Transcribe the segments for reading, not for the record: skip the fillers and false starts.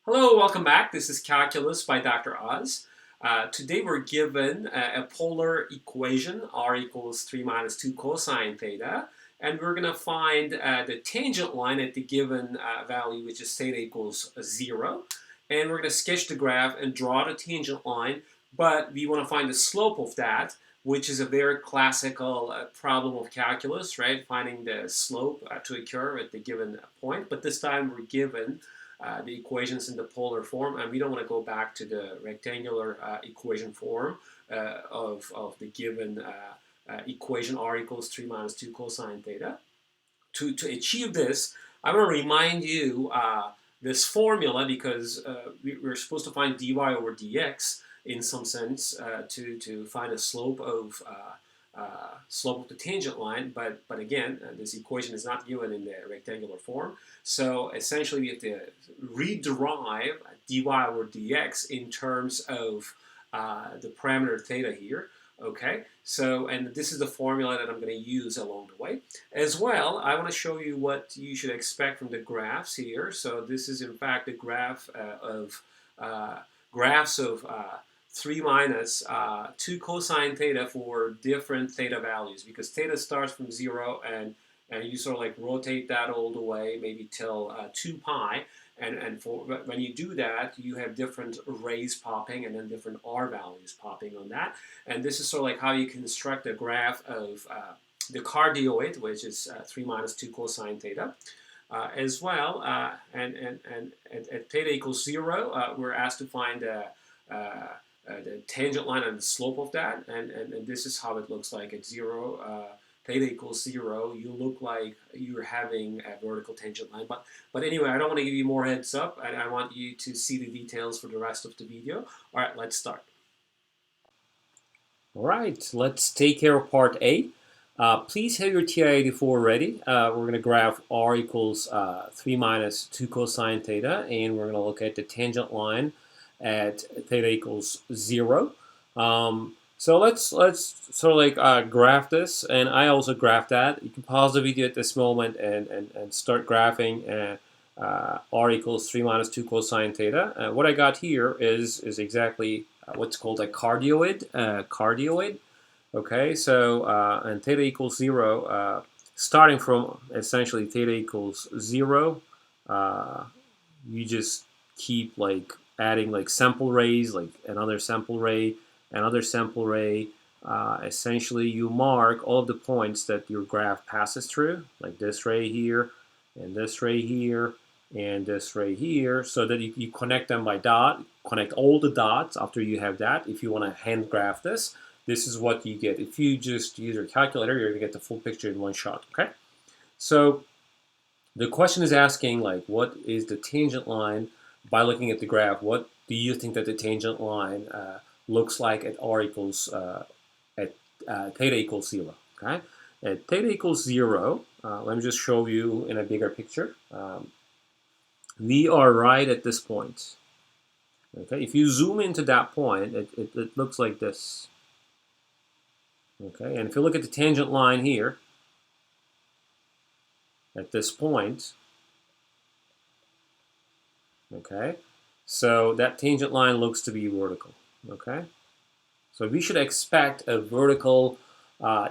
Hello, welcome back. This is Calculus by Dr. Oz. Today we're given a polar equation, r equals 3 minus 2 cosine theta, and we're going to find the tangent line at the given value, which is theta equals 0. And we're going to sketch the graph and draw the tangent line, but we want to find the slope of that, which is a very classical problem of calculus, right? Finding the slope to occur at the given point, but this time we're given the equations in the polar form, and we don't want to go back to the rectangular equation form of the given equation r equals 3 minus 2 cosine theta. To achieve this, I want to remind you this formula because we're supposed to find dy over dx in some sense to find a slope of the tangent line, but again, this equation is not given in the rectangular form. So essentially, we have to rederive dy over dx in terms of the parameter theta here. Okay, so and this is the formula that I'm going to use along the way. As well, I want to show you what you should expect from the graphs here. So this is in fact a graph of graphs of 3 minus 2 cosine theta for different theta values, because theta starts from 0 and you sort of like rotate that all the way maybe till 2 pi, and for when you do that you have different rays popping and then different r values popping on that, and this is sort of like how you construct a graph of the cardioid, which is 3 minus 2 cosine theta. As well, and at theta equals 0, we're asked to find the tangent line and the slope of that, and this is how it looks like at 0. Theta equals 0, you look like you're having a vertical tangent line. But anyway, I don't want to give you more heads up, and I want you to see the details for the rest of the video. All right, let's start. All right, let's take care of part A. Please have your TI-84 ready. We're going to graph r equals 3 minus 2 cosine theta, and we're going to look at the tangent line at theta equals 0. So let's sort of like graph this, and I also graph that. You can pause the video at this moment and start graphing r equals 3 minus 2 cosine theta. What I got here is exactly what's called a cardioid. Okay, so and theta equals 0, starting from essentially theta equals 0, you just keep like adding like sample rays, like another sample ray, another sample ray. Essentially, you mark all of the points that your graph passes through, like this ray here, and this ray here, and this ray here, so that you connect them by dot, connect all the dots after you have that. If you want to hand graph this, this is what you get. If you just use your calculator, you're going to get the full picture in one shot, okay? So the question is asking, like, what is the tangent line? By looking at the graph, what do you think that the tangent line looks like at r equals at theta equals 0? Okay, at theta equals 0, let me just show you in a bigger picture. We are right at this point. Okay, if you zoom into that point, it looks like this. Okay, and if you look at the tangent line here at this point. Okay, so that tangent line looks to be vertical. Okay, so we should expect a vertical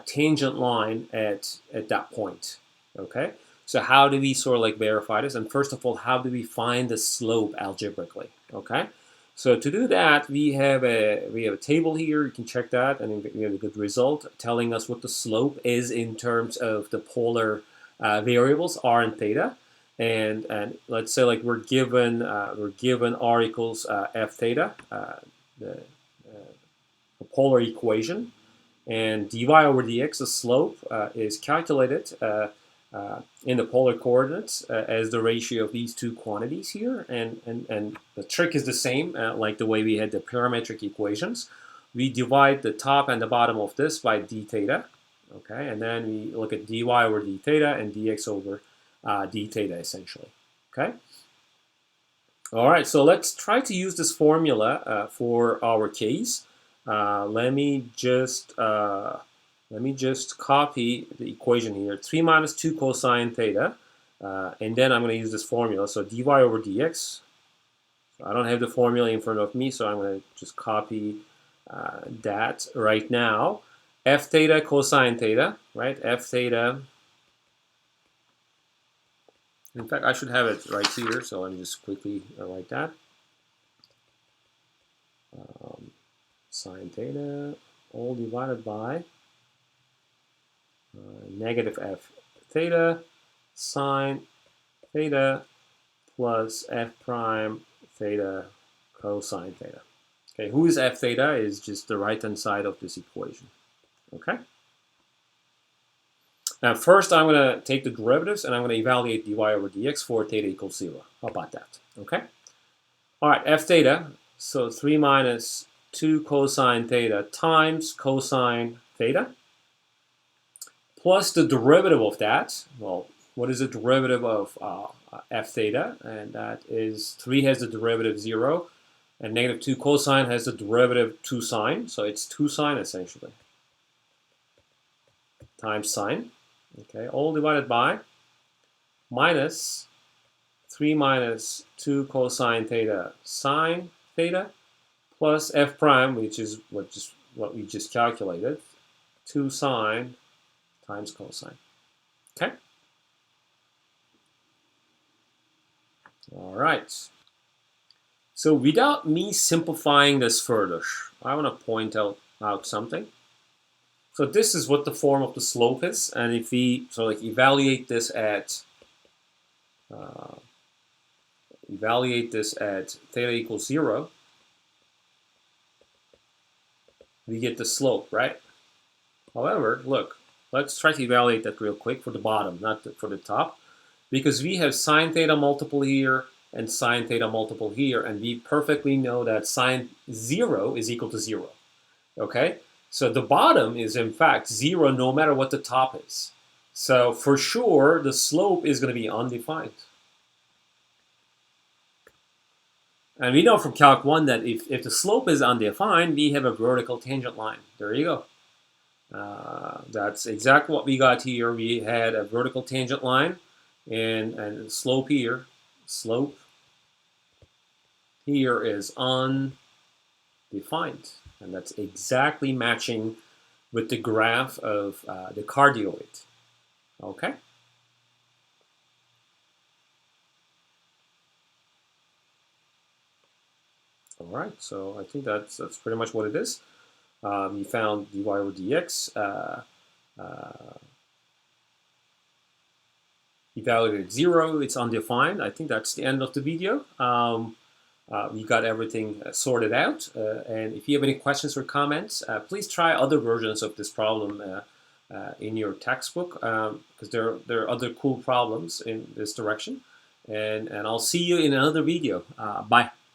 tangent line at that point. Okay, so how do we sort of like verify this? And first of all, how do we find the slope algebraically? Okay, so to do that, we have a table here. You can check that, and we have a good result telling us what the slope is in terms of the polar variables r and theta. And let's say like we're given r equals f theta, the polar equation, and dy over dx, the slope, is calculated in the polar coordinates as the ratio of these two quantities here, and the trick is the same, like the way we had the parametric equations. We divide the top and the bottom of this by d theta, okay, and then we look at dy over d theta and dx over d theta essentially. Okay. All right. So let's try to use this formula for our case. Let me just copy the equation here: 3 minus 2 cosine theta, and then I'm going to use this formula. So dy over dx I don't have the formula in front of me, so I'm going to just copy that right now. F theta cosine theta, right? F theta. In fact, I should have it right here, so let me just quickly write that. Sine theta all divided by negative f theta sine theta plus f prime theta cosine theta. Okay, who is f theta is just the right-hand side of this equation. Okay. Now first I'm going to take the derivatives and I'm going to evaluate dy over dx for theta equals 0. How about that? Okay. All right, f theta, so 3 minus 2 cosine theta times cosine theta plus the derivative of that. Well, what is the derivative of f theta? And that is 3 has the derivative 0, and negative 2 cosine has the derivative 2 sine. So it's 2 sine essentially times sine. Okay, all divided by minus 3 minus 2 cosine theta sine theta plus f prime, which is what we just calculated, 2 sine times cosine. Okay? All right. So without me simplifying this further, I want to point out something. So this is what the form of the slope is, and if we evaluate this at theta equals 0, we get the slope, right? However, look, let's try to evaluate that real quick for the bottom, not for the top, because we have sine theta multiple here and sine theta multiple here, and we perfectly know that sine 0 is equal to 0. Okay? So the bottom is in fact 0 no matter what the top is. So for sure, the slope is going to be undefined. And we know from Calc 1 that if the slope is undefined, we have a vertical tangent line. There you go. That's exactly what we got here. We had a vertical tangent line and slope here. Slope here is undefined. And that's exactly matching with the graph of the cardioid. Okay? All right, so I think that's pretty much what it is. We found dy over dx. Evaluated 0, it's undefined. I think that's the end of the video. We got everything sorted out. And if you have any questions or comments, please try other versions of this problem in your textbook, because there are other cool problems in this direction. And I'll see you in another video. Bye.